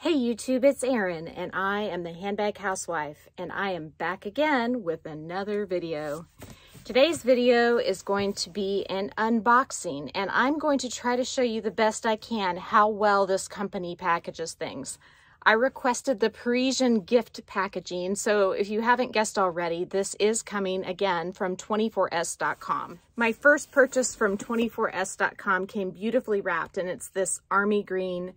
Hey YouTube, it's Erin and I am the Handbag Housewife and I am back again with another video. Today's video is going to be an unboxing and I'm going to try to show you the best I can how well this company packages things. I requested the Parisian gift packaging, so if you haven't guessed already, this is coming again from 24s.com. My first purchase from 24s.com came beautifully wrapped and it's this army green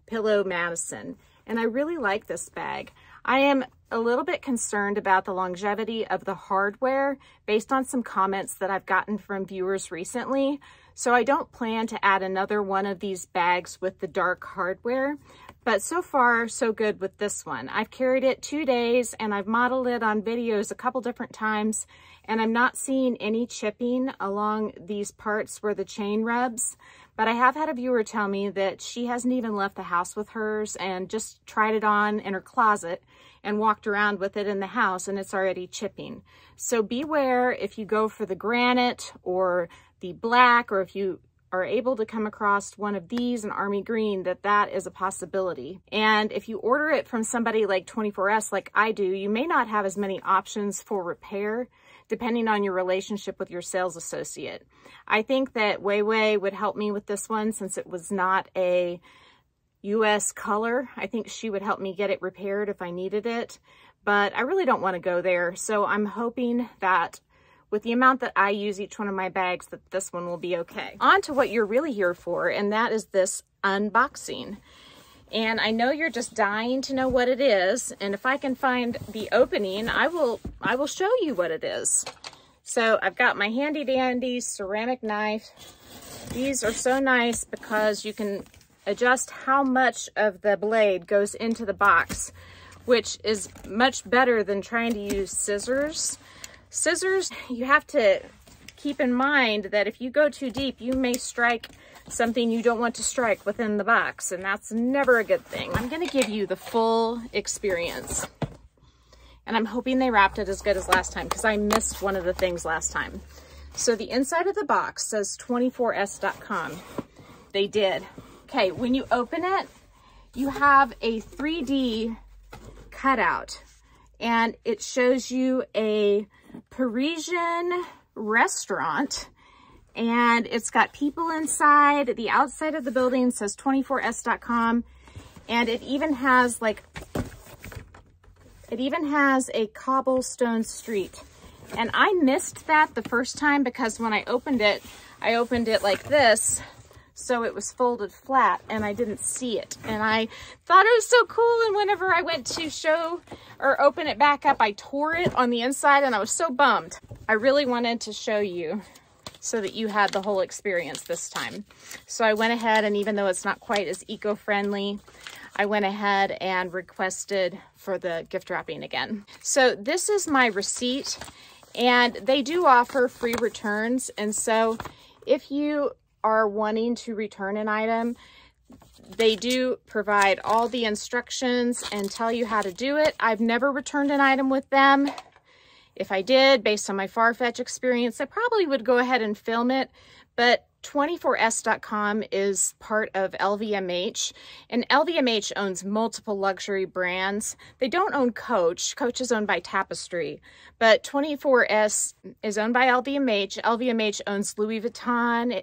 pillow Madison, and I really like this bag. I am a little bit concerned about the longevity of the hardware based on some comments that I've gotten from viewers recently, so I don't plan to add another one of these bags with the dark hardware, but so far so good with this one. I've carried it 2 days and I've modeled it on videos a couple different times and I'm not seeing any chipping along these parts where the chain rubs. But I have had a viewer tell me that she hasn't even left the house with hers and just tried it on in her closet and walked around with it in the house and it's already chipping. So beware if you go for the granite or the black, or if you are able to come across one of these in army green, that is a possibility. And if you order it from somebody like 24S like I do, you may not have as many options for repair depending on your relationship with your sales associate. I think that Weiwei would help me with this one since it was not a US color. I think she would help me get it repaired if I needed it, but I really don't want to go there. So I'm hoping that with the amount that I use each one of my bags, that this one will be okay. On to what you're really here for, and that is this unboxing. And I know you're just dying to know what it is, and if I can find the opening, I will show you what it is. So I've got my handy dandy ceramic knife. These are so nice because you can adjust how much of the blade goes into the box, which is much better than trying to use scissors. Scissors, you have to keep in mind that if you go too deep, you may strike something you don't want to strike within the box, and that's never a good thing. I'm going to give you the full experience, and I'm hoping they wrapped it as good as last time because I missed one of the things last time. So the inside of the box says 24s.com. They did. Okay, when you open it, you have a 3D cutout, and it shows you a Parisian restaurant, and it's got people inside. The outside of the building says 24s.com, and it even has a cobblestone street. And I missed that the first time because when I opened it like this, so it was folded flat and I didn't see it. And I thought it was so cool, and whenever I went to show or open it back up, I tore it on the inside and I was so bummed. I really wanted to show you so that you had the whole experience this time. So I went ahead, and even though it's not quite as eco-friendly, I went ahead and requested for the gift wrapping again. So this is my receipt, and they do offer free returns. And so if you are wanting to return an item, they do provide all the instructions and tell you how to do it. I've never returned an item with them. If I did, based on my Farfetch experience, I probably would go ahead and film it, but 24s.com is part of LVMH, and LVMH owns multiple luxury brands. They don't own Coach. Coach is owned by Tapestry, but 24s is owned by LVMH. LVMH owns Louis Vuitton.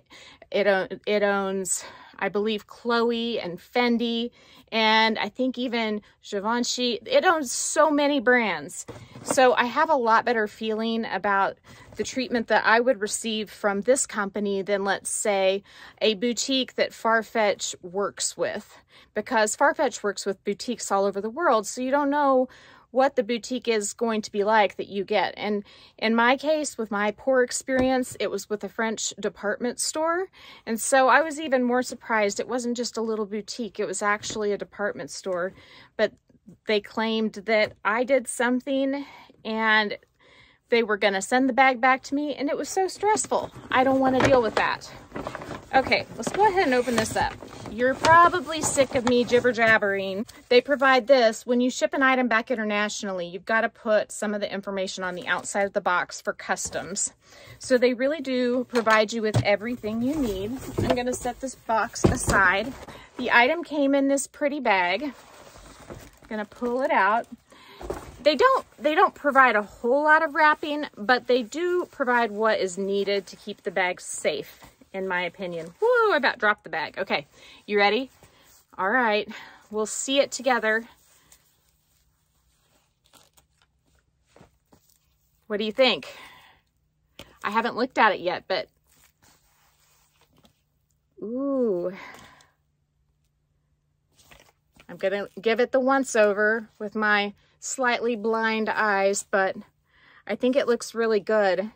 It owns, I believe, Chloe and Fendi, and I think even Givenchy. It owns so many brands. So I have a lot better feeling about the treatment that I would receive from this company than, let's say, a boutique that Farfetch works with, because Farfetch works with boutiques all over the world, so you don't know what the boutique is going to be like that you get. And in my case, with my poor experience, it was with a French department store. And so I was even more surprised. It wasn't just a little boutique, it was actually a department store. But they claimed that I did something and they were gonna send the bag back to me, and it was so stressful. I don't wanna deal with that. Okay, let's go ahead and open this up. You're probably sick of me jibber jabbering. They provide this. When you ship an item back internationally, you've got to put some of the information on the outside of the box for customs. So they really do provide you with everything you need. I'm going to set this box aside. The item came in this pretty bag. gonna pull it out. They don't provide a whole lot of wrapping, but they do provide what is needed to keep the bag safe, in my opinion. Whoa, I about dropped the bag. Okay, you ready? All right, we'll see it together. What do you think? I haven't looked at it yet, but ooh. I'm gonna give it the once over with my slightly blind eyes, but I think it looks really good.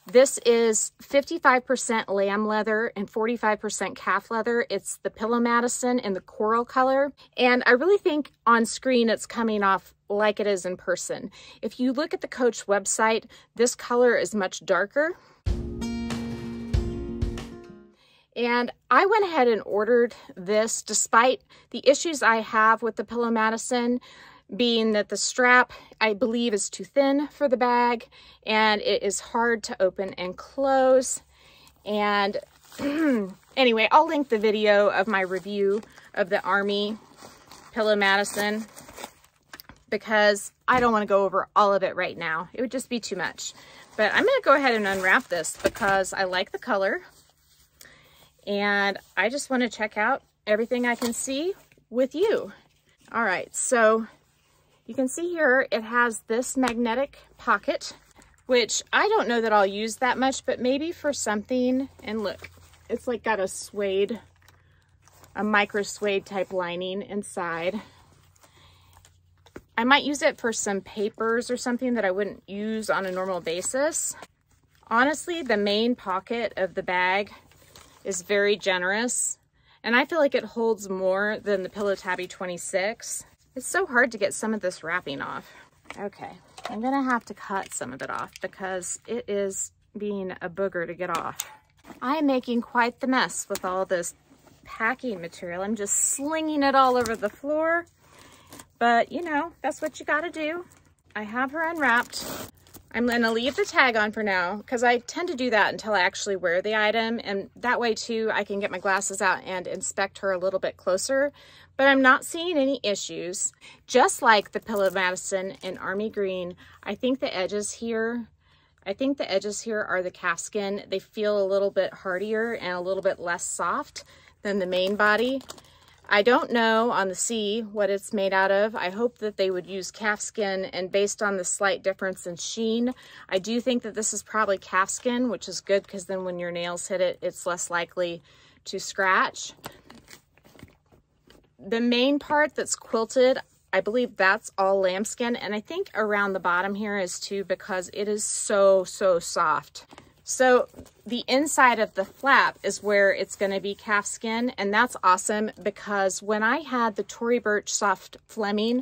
This is 55% lamb leather and 45% calf leather. It's the Pillow Madison in the coral color. And I really think on screen it's coming off like it is in person. If you look at the Coach website, this color is much darker. And I went ahead and ordered this despite the issues I have with the Pillow Madison, being that the strap, I believe, is too thin for the bag and it is hard to open and close. And anyway, I'll link the video of my review of the Army Pillow Madison because I don't want to go over all of it right now. It would just be too much. But I'm going to go ahead and unwrap this because I like the color. And I just want to check out everything I can see with you. All right, so you can see here it has this magnetic pocket, which I don't know that I'll use that much, but maybe for something. And look, it's like got a suede, a micro suede type lining inside. I might use it for some papers or something that I wouldn't use on a normal basis. Honestly, the main pocket of the bag is very generous, and I feel like it holds more than the Pillow Tabby 26. It's so hard to get some of this wrapping off. Okay, I'm gonna have to cut some of it off because it is being a booger to get off. I'm making quite the mess with all this packing material. I'm just slinging it all over the floor, but you know, that's what you gotta do. I have her unwrapped. I'm gonna leave the tag on for now because I tend to do that until I actually wear the item, and that way too I can get my glasses out and inspect her a little bit closer. But I'm not seeing any issues. Just like the Pillow Madison in Army Green, I think the edges here are the calfskin. They feel a little bit hardier and a little bit less soft than the main body. I don't know on the C what it's made out of. I hope that they would use calfskin, and based on the slight difference in sheen, I do think that this is probably calfskin, which is good because then when your nails hit it, it's less likely to scratch. The main part that's quilted, I believe that's all lambskin, and I think around the bottom here is too because it is so soft. So the inside of the flap is where it's going to be calfskin, and that's awesome because when I had the Tory Burch Soft Fleming,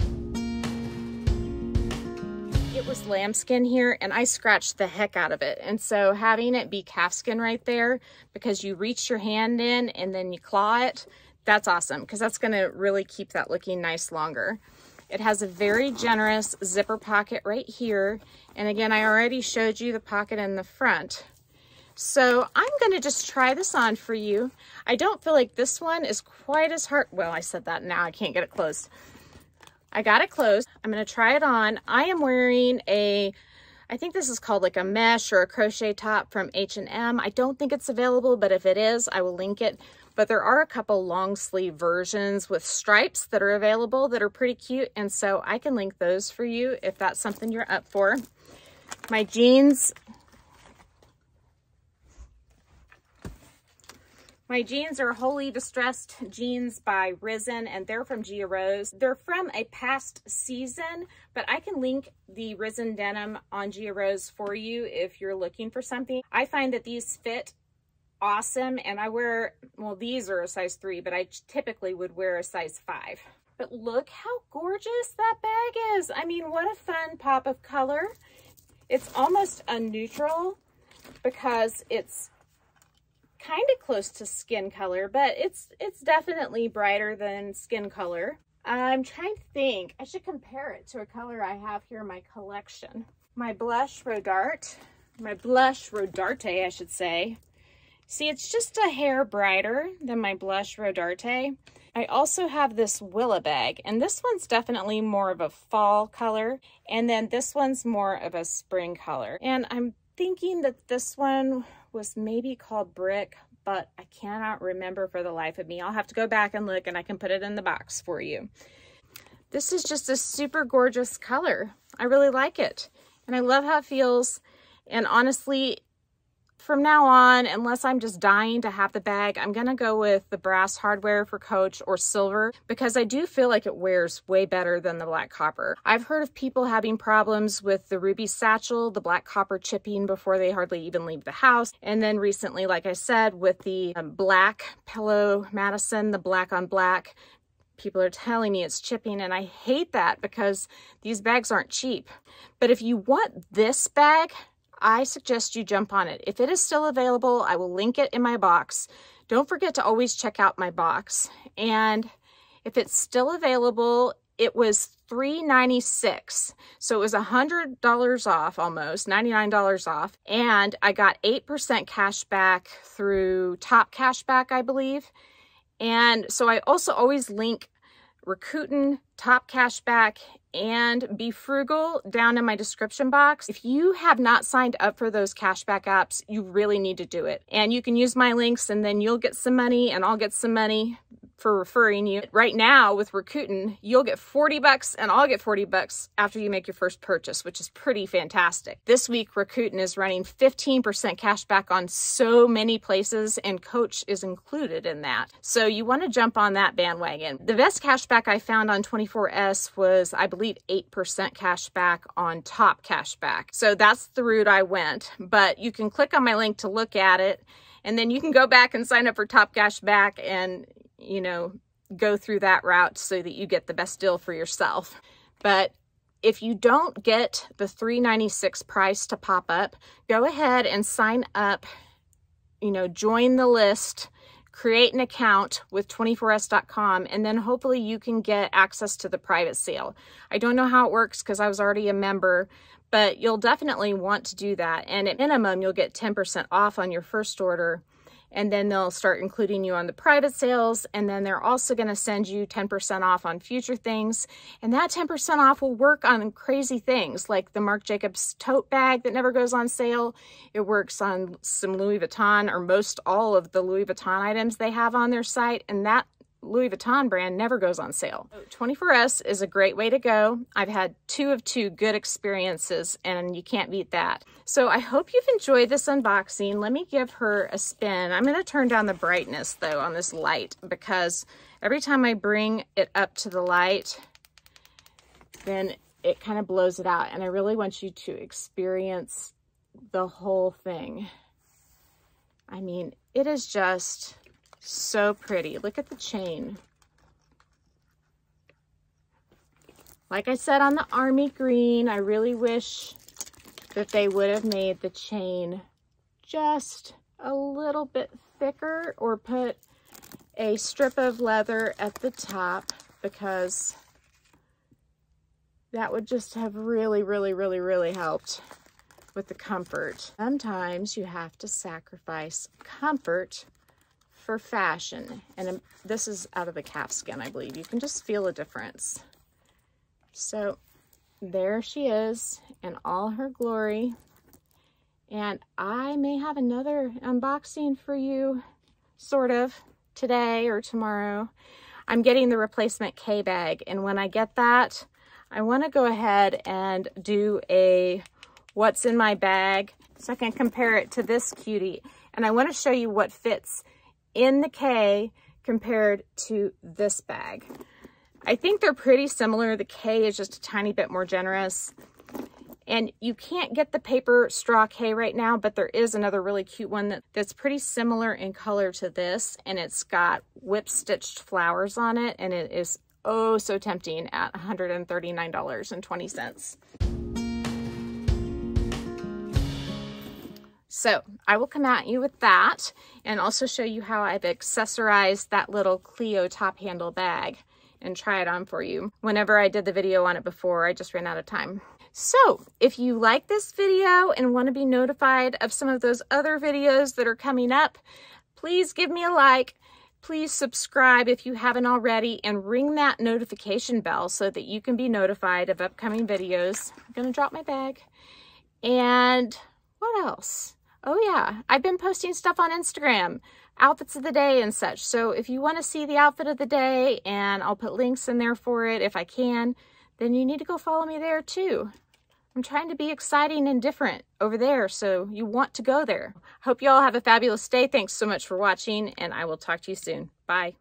it was lambskin here and I scratched the heck out of it. And so having it be calfskin right there, because you reach your hand in and then you claw it, that's awesome because that's going to really keep that looking nice longer. It has a very generous zipper pocket right here. And again, I already showed you the pocket in the front. So I'm going to just try this on for you. I don't feel like this one is quite as hard. Well, I said that, now I can't get it closed. I got it closed. I'm going to try it on. I am wearing I think this is called like a mesh or a crochet top from H&M. I don't think it's available, but if it is, I will link it. But there are a couple long sleeve versions with stripes that are available that are pretty cute. And so I can link those for you if that's something you're up for. My jeans. My jeans are Wholly Distressed jeans by Risen, and they're from Gia Rose. They're from a past season, but I can link the Risen denim on Gia Rose for you if you're looking for something. I find that these fit awesome, and I wear, well, these are a size 3, but I typically would wear a size 5. But look how gorgeous that bag is. I mean, what a fun pop of color. It's almost a neutral because it's kind of close to skin color, but it's definitely brighter than skin color. I'm trying to think. I should compare it to a color I have here in my collection. My blush Rodarte, I should say. See, it's just a hair brighter than my blush Rodarte. I also have this Willa bag, and this one's definitely more of a fall color, and then this one's more of a spring color. And I'm thinking that this one was maybe called Brick, but I cannot remember for the life of me. I'll have to go back and look, and I can put it in the box for you. This is just a super gorgeous color. I really like it, and I love how it feels. And honestly, from now on, unless I'm just dying to have the bag, I'm gonna go with the brass hardware for Coach or silver, because I do feel like it wears way better than the black copper. I've heard of people having problems with the ruby satchel, the black copper chipping before they hardly even leave the house. And then recently, like I said, with the black pillow Madison, the black on black, people are telling me it's chipping, and I hate that because these bags aren't cheap. But if you want this bag, I suggest you jump on it. If it is still available, I will link it in my box. Don't forget to always check out my box. And if it's still available, it was $3.96. So it was $100 off, almost $99 off. And I got 8% cash back through TopCashBack, I believe. And so I also always link RAKUTEN, TopCashBack, and Be Frugal down in my description box. If you have not signed up for those cashback apps, you really need to do it. And you can use my links, and then you'll get some money and I'll get some money for referring you. Right now with RAKUTEN, you'll get 40 bucks and I'll get 40 bucks after you make your first purchase, which is pretty fantastic. This week, RAKUTEN is running 15% cash back on so many places, and Coach is included in that. So you want to jump on that bandwagon. The best cash back I found on 24S was, I believe, 8% cash back on TopCashBack. So that's the route I went, but you can click on my link to look at it, and then you can go back and sign up for TopCashBack and, you know, go through that route so that you get the best deal for yourself. But if you don't get the $3.96 price to pop up, go ahead and sign up, you know, join the list, create an account with 24s.com, and then hopefully you can get access to the private sale. I don't know how it works because I was already a member, but you'll definitely want to do that. And at minimum, you'll get 10% off on your first order. And then they'll start including you on the private sales. And then they're also going to send you 10% off on future things. And that 10% off will work on crazy things like the Marc Jacobs tote bag that never goes on sale. It works on some Louis Vuitton, or most all of the Louis Vuitton items they have on their site. And that Louis Vuitton brand never goes on sale. 24S is a great way to go. I've had 2 of 2 good experiences, and you can't beat that. So I hope you've enjoyed this unboxing. Let me give her a spin. I'm going to turn down the brightness though on this light, because every time I bring it up to the light, then it kind of blows it out. And I really want you to experience the whole thing. I mean, it is just so pretty. Look at the chain. Like I said on the army green, I really wish that they would have made the chain just a little bit thicker, or put a strip of leather at the top, because that would just have really helped with the comfort. Sometimes you have to sacrifice comfort for fashion. And this is out of the calfskin, I believe. You can just feel a difference. So there she is in all her glory. And I may have another unboxing for you, sort of, today or tomorrow. I'm getting the replacement K bag, and when I get that, I want to go ahead and do a what's in my bag so I can compare it to this cutie. And I want to show you what fits in the K compared to this bag. I think they're pretty similar. The K is just a tiny bit more generous. And you can't get the paper straw K right now, but there is another really cute one that's pretty similar in color to this, and it's got whip stitched flowers on it, and it is oh so tempting at $139.20. So I will come at you with that, and also show you how I've accessorized that little Kleo top handle bag and try it on for you. Whenever I did the video on it before, I just ran out of time. So if you like this video and want to be notified of some of those other videos that are coming up, please give me a like, Please subscribe if you haven't already and ring that notification bell so that you can be notified of upcoming videos. I'm gonna drop my bag. And what else? Oh yeah, I've been posting stuff on Instagram, outfits of the day and such. So if you want to see the outfit of the day, and I'll put links in there for it if I can, then you need to go follow me there too. I'm trying to be exciting and different over there, so you want to go there. Hope you all have a fabulous day. Thanks so much for watching, and I will talk to you soon. Bye.